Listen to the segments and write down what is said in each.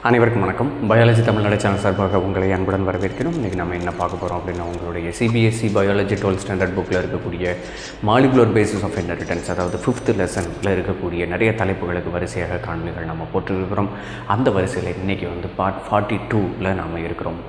அனைவருக்கும் வணக்கம். Biology Tamil Nadu channel சார்பாக உங்களை அன்புடன் வரவேற்கிறோம். இன்றைக்கி நம்ம என்ன பார்க்க போகிறோம் அப்படின்னா, உங்களுடைய சிபிஎஸ்சி பயாலஜி 12th ஸ்டாண்டர்ட் புக்கில் இருக்கக்கூடிய மாலிகுலர் பேசிஸ் ஆஃப் இன்ஹெரிட்டன்ஸ், அதாவது 5th லெசனில் இருக்கக்கூடிய நிறைய தலைப்புகளுக்கு வரிசையாக காணொளிகள் நம்ம போட்டிருக்கிறோம். அந்த வரிசையில் இன்றைக்கி பார்ட் 42ல் நாம் இருக்கிறோம்.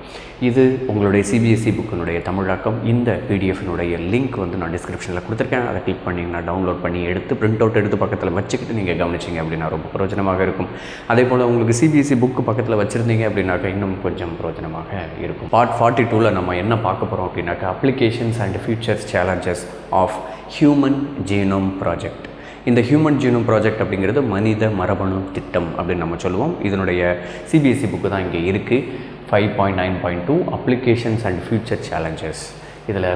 இது உங்களுடைய சிபிஎஸ்சி புக்கினுடைய தமிழாக்கம். இந்த பிடிஎஃபினுடைய லிங்க் நான் டிஸ்கிரிப்ஷனில் கொடுத்துருக்கேன். அதை கிளிக் பண்ணிங்கன்னா டவுன்லோட் பண்ணி எடுத்து அவுட் எடுத்து பக்கத்தில் வச்சுக்கிட்டு நீங்கள் கவனிச்சிங்க அப்படின்னா ரொம்ப பிரயோஜனமாக இருக்கும். அதே போல் உங்களுக்கு சிபிஎஸ்சி புக்கு பக்கத்தில் வச்சுருந்தீங்க அப்படின்னாக்கா இன்னும் கொஞ்சம் பிரயோஜனமாக இருக்கும். பார்ட் 42ல் நம்ம என்ன பார்க்க போகிறோம் அப்படின்னாக்கா, applications and futures challenges of human genome project. இந்த ஹியூமன் ஜீனோம் ப்ராஜெக்ட் அப்படிங்கிறது மனித மரபணு திட்டம் அப்படின்னு நம்ம சொல்லுவோம். இதனுடைய சிபிஎஸ்சி புக்கு தான் இங்கே இருக்குது. 5.9.2 அப்ளிகேஷன்ஸ் அண்ட் ஃபியூச்சர் சேலஞ்சஸ். இதில்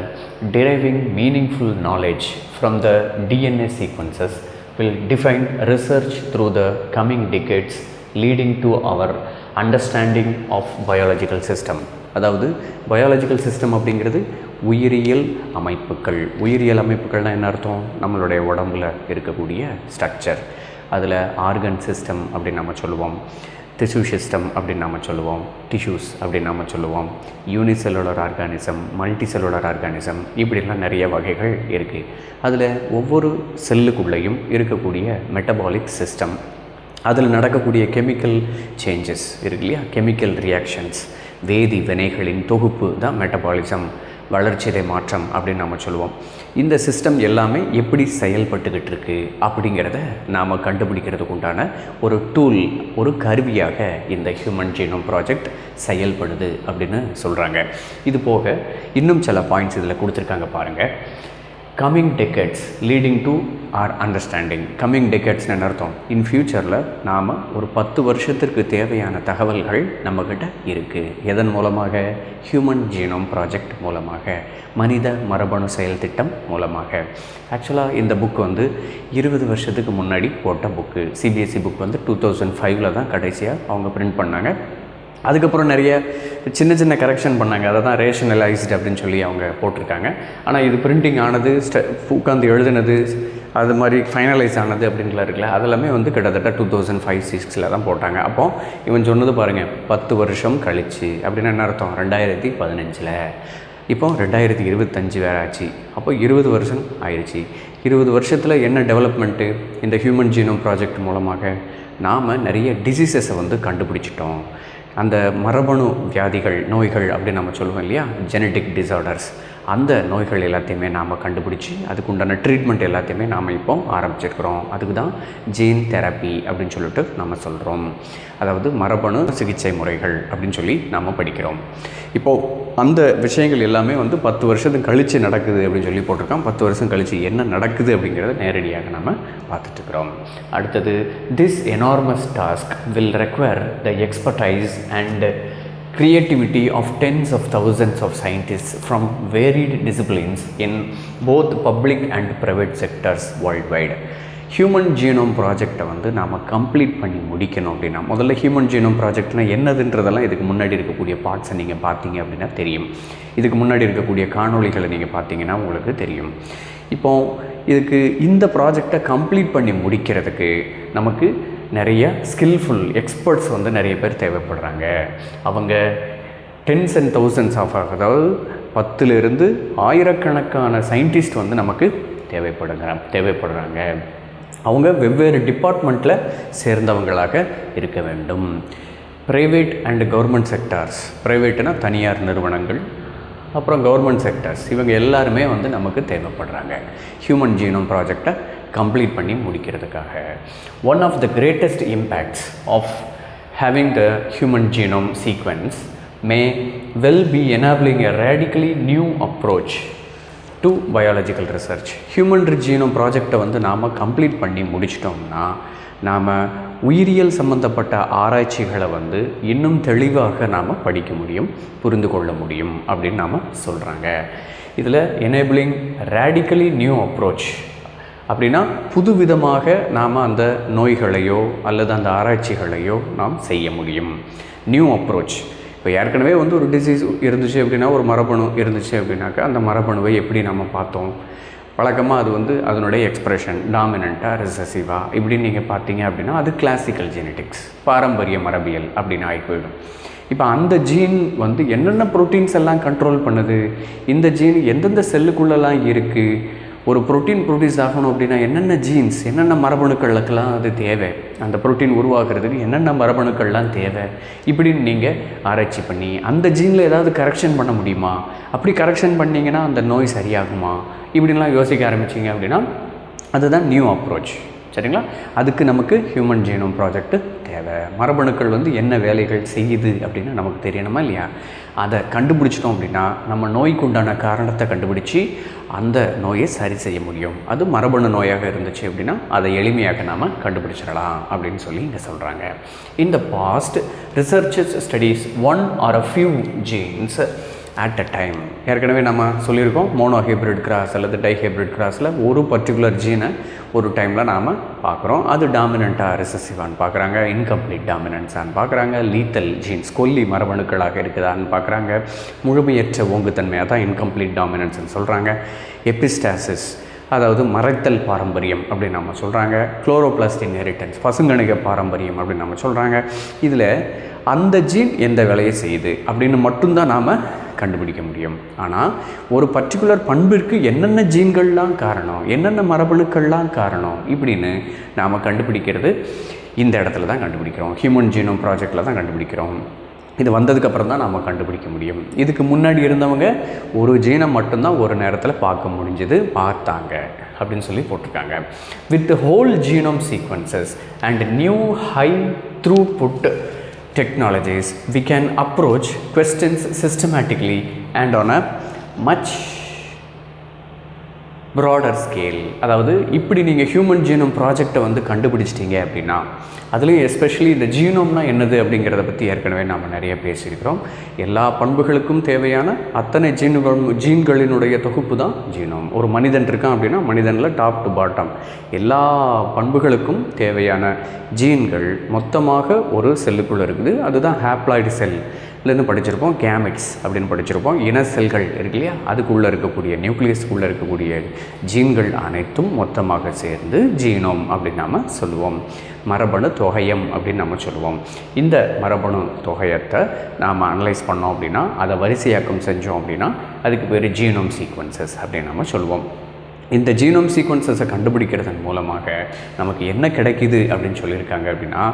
deriving meaningful knowledge from the DNA sequences will define research through the coming decades leading to our understanding of biological system. அதாவது பயாலஜிக்கல் சிஸ்டம் அப்படிங்கிறது உயிரியல் அமைப்புகள்னால் என்ன அர்த்தம்? நம்மளுடைய உடம்பில் இருக்கக்கூடிய ஸ்ட்ரக்சர். அதில் ஆர்கன் சிஸ்டம் அப்படின்னு நம்ம சொல்லுவோம், டிஷ்யூ சிஸ்டம் அப்படின்னு நம்ம சொல்லுவோம், டிஷ்யூஸ் அப்படின்னு நம்ம சொல்லுவோம், unicellular organism, multi cellular organism, இப்படிலாம் நிறைய வகைகள் இருக்குது. அதில் ஒவ்வொரு செல்லுக்குள்ளேயும் இருக்கக்கூடிய மெட்டபாலிக் சிஸ்டம், அதில் நடக்கக்கூடிய கெமிக்கல் சேஞ்சஸ் இருக்கு இல்லையா, கெமிக்கல் ரியாக்ஷன்ஸ், வேதி வினைகளின் தொகுப்பு தான் மெட்டபாலிசம், வளர்ச்சிதை மாற்றம் அப்படின்னு நம்ம சொல்லுவோம். இந்த சிஸ்டம் எல்லாமே எப்படி செயல்பட்டுக்கிட்டு இருக்குது அப்படிங்கிறத நாம் கண்டுபிடிக்கிறதுக்கு உண்டான ஒரு டூல், ஒரு கருவியாக இந்த ஹியூமன் ஜீனோம் ப்ராஜெக்ட் செயல்படுது அப்படின்னு சொல்கிறாங்க. இது போக இன்னும் சில பாயிண்ட்ஸ் இதில் கொடுத்துருக்காங்க பாருங்கள். Coming decades leading to our understanding. Coming டெக்கேட்ஸ்னு என்ன அர்த்தம்? இன் ஃப்யூச்சரில் நாம் ஒரு 10 வருஷத்திற்கு தேவையான தகவல்கள் நம்மக்கிட்ட இருக்குது. எதன் மூலமாக? ஹியூமன் ஜீனோம் ப்ராஜெக்ட் மூலமாக, மனித மரபணு செயல் திட்டம் மூலமாக. ஆக்சுவலாக இந்த புக் 20 வருஷத்துக்கு முன்னாடி போட்ட புக்கு. சிபிஎஸ்சி புக் 2005 தான் கடைசியாக அவங்க பிரிண்ட் பண்ணாங்க. அதுக்கப்புறம் நிறைய சின்ன கரெக்ஷன் பண்ணாங்க. அதை தான் ரேஷனலைஸ்டு அப்படின்னு சொல்லி அவங்க போட்டிருக்காங்க. ஆனால் இது பிரிண்டிங் ஆனது, உட்காந்து எழுதுனது, அது மாதிரி ஃபைனலைஸ் ஆனது அப்படின்லாம் இருக்குல்ல, அதெல்லாமே கிட்டத்தட்ட 2005-06 தான் போட்டாங்க. அப்போது இவன் சொன்னது பாருங்கள், 10 வருஷம் கழிச்சு அப்படின்னு என்ன அர்த்தம்? 2015. இப்போ 2025 வேறு ஆச்சு. அப்போ 20 வருஷம் ஆயிடுச்சு. 20 வருஷத்தில் என்ன டெவலப்மெண்ட்டு? இந்த ஹியூமன் ஜீனோம் ப்ராஜெக்ட் மூலமாக நாம் நிறைய டிசீசஸை கண்டுபிடிச்சிட்டோம். அந்த மரபணு வியாதிகள், நோய்கள் அப்படின்னு நம்ம சொல்லுவோம் இல்லையா, ஜெனட்டிக் டிஸார்டர்ஸ், அந்த நோய்கள் எல்லாத்தையுமே நாம் கண்டுபிடிச்சி அதுக்குண்டான ட்ரீட்மெண்ட் எல்லாத்தையுமே நாம் இப்போ ஆரம்பிச்சிருக்கிறோம். அதுக்கு தான் ஜீன் தெரப்பி அப்படின்னு சொல்லிட்டு நம்ம சொல்கிறோம். அதாவது மரபணு சிகிச்சை முறைகள் அப்படின்னு சொல்லி நாம் படிக்கிறோம். இப்போது அந்த விஷயங்கள் எல்லாமே 10 வருஷத்துக்கு கழித்து நடக்குது அப்படின்னு சொல்லி போட்டிருக்கோம். 10 வருஷம் கழித்து என்ன நடக்குது அப்படிங்கிறத நேரடியாக நம்ம பார்த்துட்ருக்குறோம். அடுத்தது, this enormous task will require the expertise and creativity of tens of thousands of scientists from varied disciplines in both public and private sectors worldwide. Human genome ப்ராஜெக்டை நாம் கம்ப்ளீட் பண்ணி முடிக்கணும் அப்படின்னா, முதல்ல ஹியூமன் ஜீனோம் ப்ராஜெக்ட்னால் என்னதுன்றதெல்லாம் இதுக்கு முன்னாடி இருக்கக்கூடிய பார்ட்ஸை நீங்கள் பார்த்தீங்க அப்படின்னா தெரியும். இதுக்கு முன்னாடி இருக்கக்கூடிய காணொளிகளை நீங்கள் பார்த்தீங்கன்னா உங்களுக்கு தெரியும். இப்போது இதுக்கு இந்த ப்ராஜெக்டை கம்ப்ளீட் பண்ணி முடிக்கிறதுக்கு நமக்கு நிறைய ஸ்கில்ஃபுல் எக்ஸ்பர்ட்ஸ் நிறைய பேர் தேவைப்படுறாங்க. அவங்க டென்ஸ் அண்ட் தௌசண்ட்ஸ் ஆஃப், அதாவது 10லிருந்து ஆயிரக்கணக்கான சயின்டிஸ்ட் நமக்கு தேவைப்படுறாங்க. அவங்க வெவ்வேறு டிபார்ட்மெண்ட்டில் சேர்ந்தவங்களாக இருக்க வேண்டும். ப்ரைவேட் அண்ட் கவர்மெண்ட் செக்டார்ஸ், ப்ரைவேட்டுனா தனியார் நிறுவனங்கள், அப்புறம் கவர்மெண்ட் செக்டர்ஸ், இவங்க எல்லாருமே நமக்கு தேவைப்படுறாங்க ஹியூமன் ஜீனோம் ப்ராஜெக்டை கம்ப்ளீட் பண்ணி முடிக்கிறதுக்காக. One of the greatest impacts of having the human genome sequence may well be enabling a radically new approach to biological research. Human genome ப்ராஜெக்டை நாம் கம்ப்ளீட் பண்ணி முடிச்சிட்டோம்னா நாம் உயிரியல் சம்மந்தப்பட்ட ஆராய்ச்சிகளை இன்னும் தெளிவாக நாம் படிக்க முடியும், புரிந்து கொள்ள முடியும் அப்படின்னு நாம் சொல்கிறாங்க. இதில் எனேபிளிங் ரேடிக்கலி நியூ அப்ரோச் அப்படின்னா புதுவிதமாக நாம் அந்த நோய்களையோ அல்லது அந்த ஆராய்ச்சிகளையோ நாம் செய்ய முடியும். New approach. இப்போ ஏற்கனவே ஒரு டிசீஸ் இருந்துச்சு அப்படின்னா, ஒரு மரபணு இருந்துச்சு அப்படின்னாக்கா, அந்த மரபணுவை எப்படி நம்ம பார்த்தோம், வழக்கமாக அது வந்து அதனுடைய எக்ஸ்ப்ரெஷன் டாமினண்ட்டாக ரிசசிவாக இப்படின்னு நீங்கள் பார்த்தீங்க அப்படின்னா அது கிளாசிக்கல் ஜெனட்டிக்ஸ், பாரம்பரிய மரபியல் அப்படின்னு ஆகி போயிடும். இப்போ அந்த ஜீன் வந்து என்னென்ன ப்ரோட்டீன்ஸ் எல்லாம் கண்ட்ரோல் பண்ணுது, இந்த ஜீன் எந்தெந்த செல்லுக்குள்ளெல்லாம் இருக்குது, ஒரு ப்ரோட்டீன் ப்ரொடியூஸ் ஆகணும் அப்படின்னா என்னென்ன ஜீன்ஸ் என்னென்ன மரபணுக்களுக்கெல்லாம் அது தேவை, அந்த ப்ரோட்டீன் உருவாகிறதுக்கு என்னென்ன மரபணுக்கள்லாம் தேவை இப்படின்னு நீங்கள் ஆராய்ச்சி பண்ணி அந்த ஜீனில் ஏதாவது கரெக்ஷன் பண்ண முடியுமா, அப்படி கரெக்ஷன் பண்ணிங்கன்னா அந்த நோய் சரியாகுமா இப்படின்லாம் யோசிக்க ஆரம்பிச்சிங்க அப்படின்னா அதுதான் நியூ அப்ரோச். சரிங்களா? அதுக்கு நமக்கு ஹியூமன் ஜீனோம் ப்ராஜெக்ட் தேவை. மரபணுக்கள் வந்து என்ன வேலைகள் செய்யுது அப்படின்னு நமக்கு தெரியணுமா இல்லையா? அதை கண்டுபிடிச்சிட்டோம் அப்படின்னா நம்ம நோய்க்கு உண்டான காரணத்தை கண்டுபிடிச்சி அந்த நோயை சரி செய்ய முடியும். அது மரபணு நோயாக இருந்துச்சு அப்படின்னா அதை எளிமையாக நாம் கண்டுபிடிச்சிடலாம் அப்படின்னு சொல்லி இங்கே சொல்கிறாங்க. இந்த past researches studies one or a few genes at a time. ஏற்கனவே நம்ம சொல்லியிருக்கோம், மோனோஹைப்ரிட் கிராஸ் அல்லது டைஹைப்ரிட் கிராஸில் ஒரு பர்டிகுலர் ஜீனை ஒரு டைமில் நாம் பார்க்குறோம். அது டாமினண்ட்டாக ரிசசிவான்னு பார்க்குறாங்க, இன்கம்ப்ளீட் டாமினன்ஸான்னு பார்க்குறாங்க, லீத்தல் ஜீன்ஸ் கொல்லி மரபணுக்களாக இருக்குதான்னு பார்க்குறாங்க, முழுமையற்ற ஓங்குத்தன்மையாக தான் இன்கம்ப்ளீட் டாமினன்ஸ்ன்னு சொல்கிறாங்க, எபிஸ்டாசிஸ் அதாவது மறைத்தல் பாரம்பரியம் அப்படின்னு நம்ம சொல்கிறாங்க, குளோரோபிளாஸ்ட் இன்ஹெரிட்டன்ஸ் பசுங்கணிக பாரம்பரியம் அப்படின்னு நம்ம சொல்கிறாங்க. இதில் அந்த ஜீன் எந்த வேலையை செய்யுது அப்படின்னு மட்டும்தான் நாம் கண்டுபிடிக்க முடியும். ஆனால் ஒரு பர்டிகுலர் பண்பிற்கு என்னென்ன ஜீன்கள்லாம் காரணம், என்னென்ன மரபணுக்கள்லாம் காரணம் இப்படின்னு நாம் கண்டுபிடிக்கிறது இந்த இடத்துல தான் கண்டுபிடிக்கிறோம். ஹியூமன் ஜீனோம் ப்ராஜெக்டில் தான் கண்டுபிடிக்கிறோம். இது வந்ததுக்கப்புறம் தான் நாம் கண்டுபிடிக்க முடியும். இதுக்கு முன்னாடி இருந்தவங்க ஒரு ஜீனை மட்டும்தான் ஒரு நேரத்தில் பார்க்க முடிஞ்சது, பார்த்தாங்க அப்படின்னு சொல்லி போட்டிருக்காங்க. With the whole genome sequences and new high throughput technologies we can approach questions systematically and on a much broader scale. அதாவது இப்படி நீங்கள் ஹியூமன் ஜீனோம் ப்ராஜெக்டை வந்து கண்டுபிடிச்சிட்டிங்க அப்படின்னா, அதுலேயும் எஸ்பெஷலி இந்த ஜீனோம்னா என்னது அப்படிங்கிறத பற்றி ஏற்கனவே நாம் நிறைய பேசியிருக்கிறோம். எல்லா பண்புகளுக்கும் தேவையான அத்தனை ஜீன்களினுடைய தொகுப்பு தான் ஜீனோம். ஒரு மனிதன் இருக்கான் அப்படின்னா மனிதனில் டாப் டு பாட்டம் எல்லா பண்புகளுக்கும் தேவையான ஜீன்கள் மொத்தமாக ஒரு செல்லுக்குள்ளே இருக்குது. அதுதான் ஹேப்ளாய்டு செல்லேருந்து படிச்சிருப்போம், கேமெட்ஸ் அப்படின்னு படிச்சிருப்போம். இன செல்கள் இருக்கு இல்லையா, அதுக்குள்ளே இருக்கக்கூடிய நியூக்ளியஸ்க்குள்ளே இருக்கக்கூடிய ஜீன்கள் அனைத்தும் மொத்தமாக சேர்ந்து ஜீனோம் அப்படின்னு நாம் சொல்லுவோம். மரபணு தொகையம் அப்படின்னு நம்ம சொல்லுவோம். இந்த மரபணு தொகையத்தை நாம் அனலைஸ் பண்ணோம் அப்படின்னா, அதை வரிசையாக்கம் செஞ்சோம் அப்படின்னா அதுக்கு பேர் ஜீனோம் சீக்வன்சஸ் அப்படின்னு நம்ம சொல்லுவோம். இந்த ஜீனோம் சீக்வன்சஸை கண்டுபிடிக்கிறதன் மூலமாக நமக்கு என்ன கிடைக்குது அப்படின்னு சொல்லியிருக்காங்க அப்படின்னா,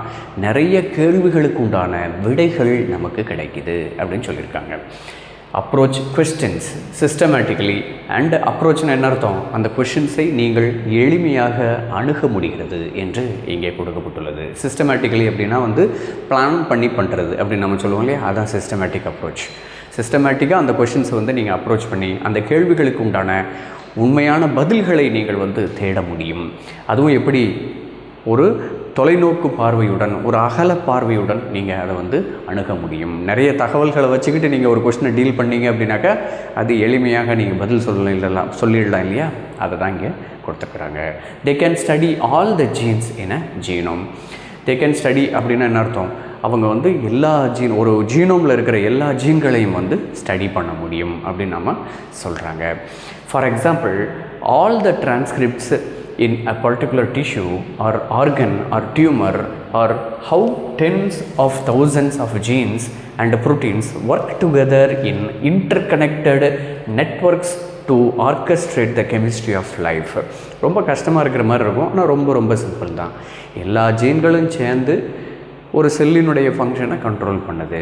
நிறைய கேள்விகளுக்கு உண்டான விடைகள் நமக்கு கிடைக்குது அப்படின்னு சொல்லியிருக்காங்க. அப்ரோச் கொஸ்டின்ஸ் சிஸ்டமேட்டிக்கலி அண்ட் அப்ரோச்னு என்ன அர்த்தம், அந்த கொஷின்ஸை நீங்கள் எளிமையாக அணுக முடிகிறது என்று இங்கே கொடுக்கப்பட்டுள்ளது. சிஸ்டமேட்டிக்கலி அப்படின்னா வந்து பிளான் பண்ணி பண்ணுறது அப்படின்னு நம்ம சொல்லுவோம் இல்லையா, அதான் சிஸ்டமேட்டிக் அப்ரோச். சிஸ்டமேட்டிக்காக அந்த கொஷின்ஸை வந்து நீங்கள் அப்ரோச் பண்ணி அந்த கேள்விகளுக்கு உண்டான உண்மையான பதில்களை நீங்கள் வந்து தேட முடியும். அதுவும் எப்படி, ஒரு தொலைநோக்கு பார்வையுடன், ஒரு அகல பார்வையுடன் நீங்கள் அதை வந்து அணுக முடியும். நிறைய தகவல்களை வச்சுக்கிட்டு நீங்கள் ஒரு கொஸ்டினை டீல் பண்ணீங்க அப்படின்னாக்கா அது எளிமையாக நீங்கள் பதில் சொல்லிடலாம் இல்லையா, அதை தான் இங்கே கொடுத்துருக்குறாங்க. They can study all the genes in a genome. They can study அப்படின்னா என்ன அர்த்தம், அவங்க வந்து எல்லா ஒரு ஜீனோமில் இருக்கிற எல்லா ஜீன்களையும் வந்து ஸ்டடி பண்ண முடியும் அப்படின்னு நம்ம சொல்கிறாங்க. For example, all the transcripts in a particular tissue or organ or tumor, or how tens of thousands of genes and proteins work together in interconnected networks to orchestrate the chemistry of life. ரொம்ப கஷ்டமாக இருக்கிற மாதிரி இருக்கும், ஆனால் ரொம்ப simple தான். எல்லா ஜீன்களும் சேர்ந்து ஒரு செல்லினுடைய ஃபங்க்ஷனை கண்ட்ரோல் பண்ணுது.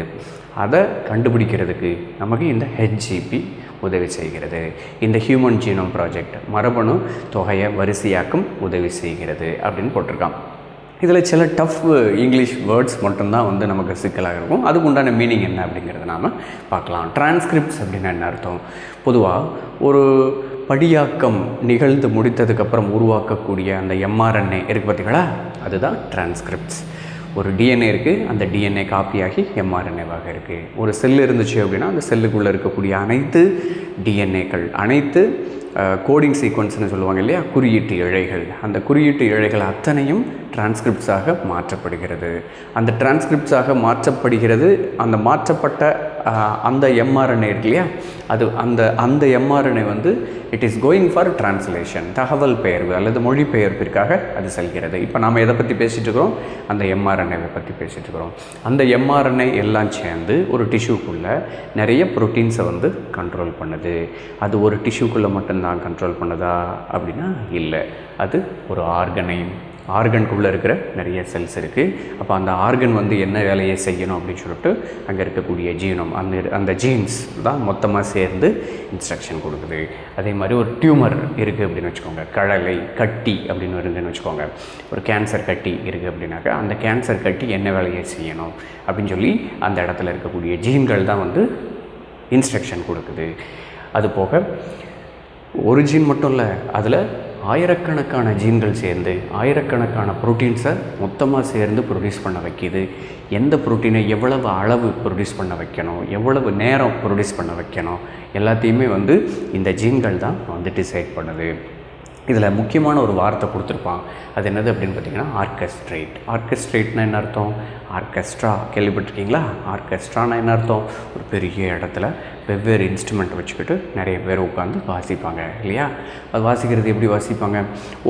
அதை கண்டுபிடிக்கிறதுக்கு நமக்கு இந்த ஹெச்சிபி உதவி செய்கிறது. இந்த ஹியூமன் ஜீனோம் ப்ராஜெக்ட் மரபணு தொகையை வரிசையாக்கும் உதவி செய்கிறது அப்படின்னு போட்டிருக்கான். இதில் சில டஃப் இங்கிலீஷ் வேர்ட்ஸ் மட்டும்தான் வந்து நமக்கு சிக்கலாக இருக்கும். அதுக்கு உண்டான மீனிங் என்ன அப்படிங்கிறத நாம் பார்க்கலாம். டிரான்ஸ்கிரிப்ட்ஸ் அப்படின்னா என்ன அர்த்தம், பொதுவாக ஒரு படியாக்கம் நிகழ்ந்து முடித்ததுக்கப்புறம் உருவாக்கக்கூடிய அந்த mRNA இருக்குது பார்த்தீங்களா, அதுதான் டிரான்ஸ்கிரிப்ட்ஸ். ஒரு டிஎன்ஏ இருக்குது, அந்த டிஎன்ஏ காப்பியாகி mRNAவாக இருக்குது. ஒரு செல் இருந்துச்சு அப்படின்னா அந்த செல்லுக்குள்ளே இருக்கக்கூடிய அனைத்து டிஎன்ஏக்கள், அனைத்து கோடிங் சீக்வன்ஸ்னு சொல்லுவாங்க இல்லையா, குறியீட்டு இழைகள், அந்த குறியீட்டு இழைகள் அத்தனையும் டிரான்ஸ்கிரிப்ட்ஸாக மாற்றப்படுகிறது. அந்த டிரான்ஸ்கிரிப்ட்ஸாக மாற்றப்படுகிறது. அந்த மாற்றப்பட்ட அந்த எம்ஆர்என்ஏ இருக்கு இல்லையா, அது அந்த எம்ஆர்என்ஏ வந்து it is going for translation, தகவல் பெயர்வு அல்லது மொழிபெயர்ப்பிற்காக அது செல்கிறது. இப்போ நாம் எதை பற்றி பேசிகிட்டு இருக்கிறோம்? அந்த எம்ஆர்என்ஏவை பற்றி பேசிகிட்டு இருக்கிறோம். அந்த எம்ஆர்என்ஏ எல்லாம் சேர்ந்து ஒரு டிஷ்யூக்குள்ளே நிறைய ப்ரோட்டீன்ஸை வந்து கண்ட்ரோல் பண்ணுது. அது ஒரு டிஷ்யூக்குள்ளே மட்டும்தான் கண்ட்ரோல் பண்ணுதா அப்படின்னா இல்லை, அது ஒரு ஆர்கனுக்குள்ளே இருக்கிற நிறைய செல்ஸ் இருக்குது. அப்போ அந்த ஆர்கன் வந்து என்ன வேலையை செய்யணும் அப்படின்னு சொல்லிட்டு அங்கே இருக்கக்கூடிய ஜீனம், அந்த ஜீன்ஸ் தான் மொத்தமாக சேர்ந்து இன்ஸ்ட்ரக்ஷன் கொடுக்குது. அதே மாதிரி ஒரு டியூமர் இருக்குது அப்படின்னு வச்சுக்கோங்க, கட்டி அப்படின்னு இருக்குதுன்னு வச்சுக்கோங்க, ஒரு கேன்சர் கட்டி இருக்குது அப்படின்னாக்கா அந்த கேன்சர் கட்டி என்ன வேலையை செய்யணும் அப்படின்னு சொல்லி அந்த இடத்துல இருக்கக்கூடிய ஜீன்கள் தான் வந்து இன்ஸ்ட்ரக்ஷன் கொடுக்குது. அது போக ஒரு ஜீன் மட்டும் இல்லை, அதில் ஆயிரக்கணக்கான ஜீன்கள் சேர்ந்து ஆயிரக்கணக்கான ப்ரோட்டீன்ஸை மொத்தமாக சேர்ந்து ப்ரொடியூஸ் பண்ண வைக்கிது. எந்த ப்ரோட்டீனை எவ்வளவு அளவு ப்ரொடியூஸ் பண்ண வைக்கணும், எவ்வளவு நேரம் ப்ரொடியூஸ் பண்ண வைக்கணும், எல்லாத்தையுமே வந்து இந்த ஜீன்கள் தான் வந்து டிசைட் பண்ணுது. இதில் முக்கியமான ஒரு வார்த்தை கொடுத்துருப்பான், அது என்னது அப்படின்னு பார்த்தீங்கன்னா ஆர்கெஸ்ட்ரேட்னா என்ன அர்த்தம்? ஆர்கெஸ்ட்ரா கேள்விப்பட்டிருக்கீங்களா? ஆர்கெஸ்ட்ரானா என்ன அர்த்தம்? ஒரு பெரிய இடத்துல வெவ்வேறு இன்ஸ்ட்ருமெண்ட் வச்சுக்கிட்டு நிறைய பேர் உட்காந்து வாசிப்பாங்க இல்லையா? அது வாசிக்கிறது எப்படி வாசிப்பாங்க?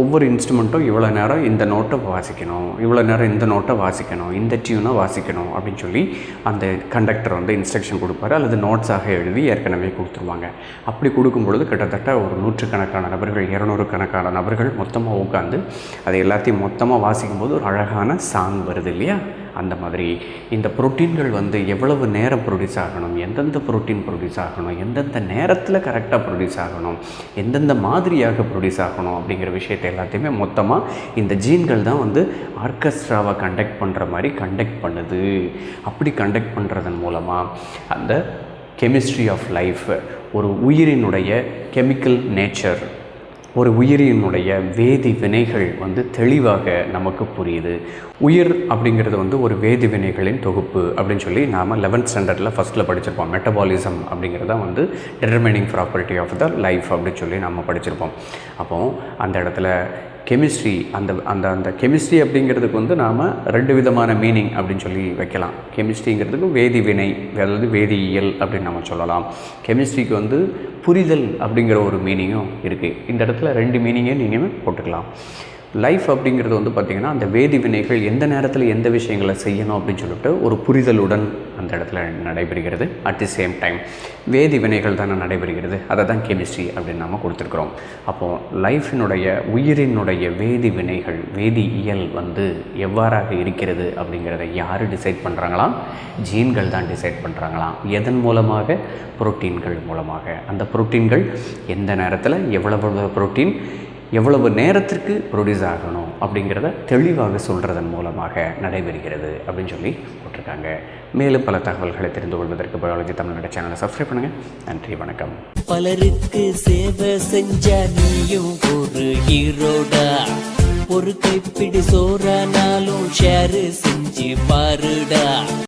ஒவ்வொரு இன்ஸ்ட்ருமெண்ட்டும் இவ்வளோ நேரம் இந்த நோட்டை வாசிக்கணும், இவ்வளோ நேரம் இந்த நோட்டை வாசிக்கணும், இந்த டியூனை வாசிக்கணும் அப்படின்னு சொல்லி அந்த கண்டக்டர் வந்து இன்ஸ்ட்ரக்ஷன் கொடுப்பாரு, அல்லது நோட்ஸாக எழுதி ஏற்கனவே கொடுத்துருவாங்க. அப்படி கொடுக்கும் பொழுது கிட்டத்தட்ட ஒரு 100கணக்கான நபர்கள், 200கணக்கான நபர்கள் மொத்தமாக உட்காந்து அதை எல்லாத்தையும் மொத்தமாக வாசிக்கும்போது ஒரு அழகான சாங் வருது இல்லையா? அந்த மாதிரி இந்த புரோட்டீன்கள் வந்து எவ்வளவு நேரம் ப்ரொடியூஸ் ஆகணும், எந்தெந்த புரோட்டீன் ப்ரொடியூஸ் ஆகணும், எந்தெந்த நேரத்தில் கரெக்டாக ப்ரொடியூஸ் ஆகணும், எந்தெந்த மாதிரியாக ப்ரொடியூஸ் ஆகணும் அப்படிங்கிற விஷயத்தை எல்லாத்தையுமே மொத்தமாக இந்த ஜீன்கள் தான் வந்து ஆர்கெஸ்ட்ராவை கண்டக்ட் பண்ணுற மாதிரி கண்டக்ட் பண்ணுது. அப்படி கண்டக்ட் பண்ணுறதன் மூலமாக அந்த கெமிஸ்ட்ரி ஆஃப் லைஃப், ஒரு உயிரினுடைய கெமிக்கல் நேச்சர், ஒரு உயிரினுடைய வேதி வினைகள் வந்து தெளிவாக நமக்கு புரியுது. உயிர் அப்படிங்கிறது வந்து ஒரு வேதி வினைகளின் தொகுப்பு அப்படின்னு சொல்லி நாம் 11th ஸ்டாண்டர்டில் ஃபஸ்ட்டில் படிச்சிருப்போம். மெட்டபாலிசம் அப்படிங்கிறத வந்து determining property of the life அப்படின்னு சொல்லி நம்ம படிச்சிருப்போம். அப்போது அந்த இடத்துல கெமிஸ்ட்ரி, அந்த கெமிஸ்ட்ரி அப்படிங்கிறதுக்கு வந்து நாம் 2 விதமான மீனிங் அப்படின்னு சொல்லி வைக்கலாம். கெமிஸ்ட்ரிங்கிறதுக்கு வேதி வினை, அதாவது வேதியியல் அப்படின்னு நம்ம சொல்லலாம். கெமிஸ்ட்ரிக்கு வந்து புரிதல் அப்படிங்கிற ஒரு மீனிங்கும் இருக்குது. இந்த இடத்துல 2 மீனிங்கே நீங்கள் போட்டுக்கலாம். லைஃப் அப்படிங்கிறது வந்து பார்த்திங்கன்னா அந்த வேதி வினைகள் எந்த நேரத்தில் எந்த விஷயங்களை செய்யணும் அப்படின்னு சொல்லிட்டு ஒரு புரிதலுடன் அந்த இடத்துல நடைபெறுகிறது. அட் தி சேம் டைம் வேதி வினைகள் தானே நடைபெறுகிறது, அதை தான் கெமிஸ்ட்ரி அப்படின்னு நம்ம கொடுத்துருக்குறோம். அப்போது லைஃபினுடைய உயிரினுடைய வேதி வினைகள், வேதியியல் வந்து எவ்வாறாக இருக்கிறது அப்படிங்கிறத யார் டிசைட் பண்ணுறாங்களாம்? ஜீன்கள் தான் டிசைட் பண்ணுறாங்களாம். எதன் மூலமாக? புரோட்டீன்கள் மூலமாக. அந்த புரோட்டீன்கள் எந்த நேரத்தில் எவ்வளவு புரோட்டீன் எவ்வளவு நேரத்திற்கு ப்ரொடியூஸ் ஆகணும் அப்படிங்கிறத தெளிவாக சொல்கிறதன் மூலமாக நடைபெறுகிறது அப்படின்னு சொல்லி போட்டிருக்காங்க. மேலும் பல தகவல்களை தெரிந்து கொள்வதற்கு பயாலஜி தமிழ்நாடு சேனலை சப்ஸ்கிரைப் பண்ணுங்கள். நன்றி, வணக்கம். பலருக்கு சேவை செஞ்ச நீயும் ஒரு ஹீரோடா, ஒரு கைப்பிடி சோறானாலும் ஷேர் செஞ்சு பாருடா.